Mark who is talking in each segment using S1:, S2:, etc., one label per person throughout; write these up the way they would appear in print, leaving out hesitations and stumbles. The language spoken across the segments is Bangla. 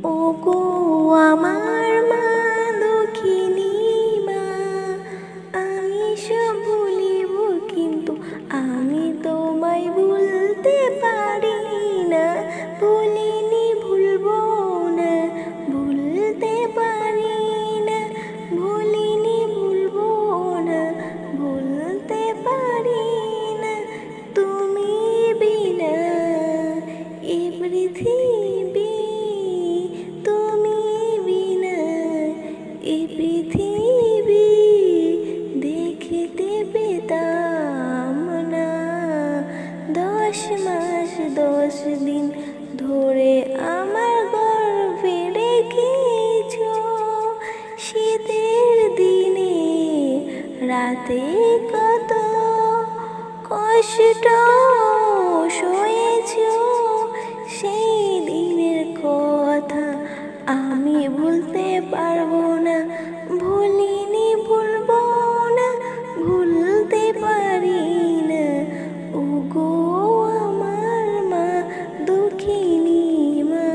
S1: ওগো আমার মা দক্ষিণী মা, আমি সব ভুলিব কিন্তু আমি তোমায় ভুলতে পারি না। ভুলিনি ভুলবো না, ভুলতে পারি না। ভুলিনি ভুলবো না, ভুলতে পারি না। তুমি বিনা এ পৃথিবী, তুমি বিনা এ পৃথিবী দেখতে পেতাম না। 10 মাস 10 দিন ধরে আমার গর্ভে রেখেছো। শীতের দিনে রাতে কত কষ্ট সয়েছো। সেই দিনের কথা আমি ভুলতে পারবো না। ভুলিনি ভুলবো না, ভুলতে পারি না। ওগো আমার মা দক্ষিণী মা,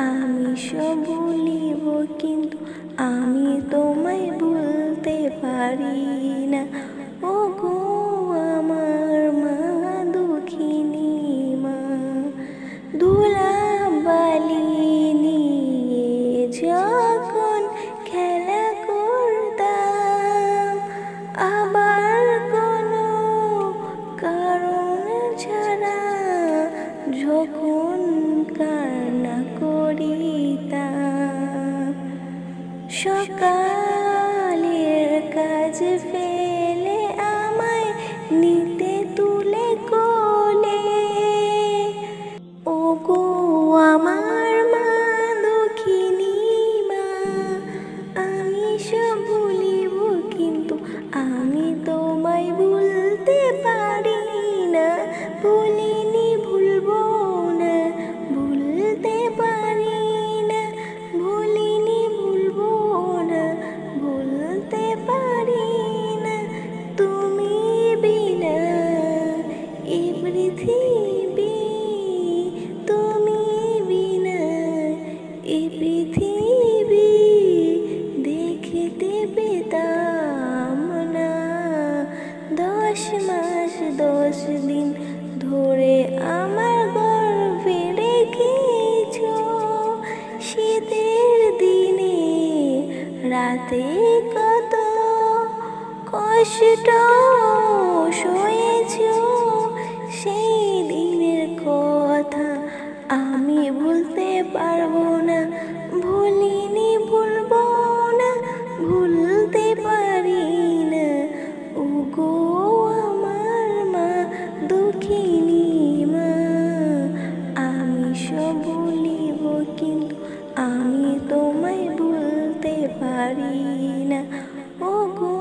S1: আমি সব ভুলিব কিন্তু আমি তোমায় ভুলতে পারি না। ওগো আমার মা দক্ষিণী মা। ধুলাবালি নিয়ে যখন খেলা করতাম, আবার কোনো কারণ ছাড়া যখন কান্না করিতাম, সকালের কাজ ফেলে আমায় নিতে তুলে কোলে। ওগো আমার মা দক্ষিণী মা, আমি সব ভুলিব কিন্তু আমি তোমায় ভুলতে পারি না। ভুলিনি ভুলবো না, ভুলতে পারি না। ভুলিনি ভুলবো না, ভুলতে পারি না। তুমি বিনা এ পৃথিবী, তুমি বিনা এ পৃথিবী দেখতে পেতাম না। 10 মাস 10 দিন ধরে আমার গর্ভে রেখেছো। শীতের দিনে রাতে কত কষ্ট সয়েছো। সেই দিনের কথা আমি ভুলতে পারবো না। ভুলিনি ভুলবো না, ভুলতে পারি না। ওগো আমার মা দক্ষিণী মা, আমি সব ভুলিব কিন্তু আমি তোমায় ভুলতে পারি না। ওগো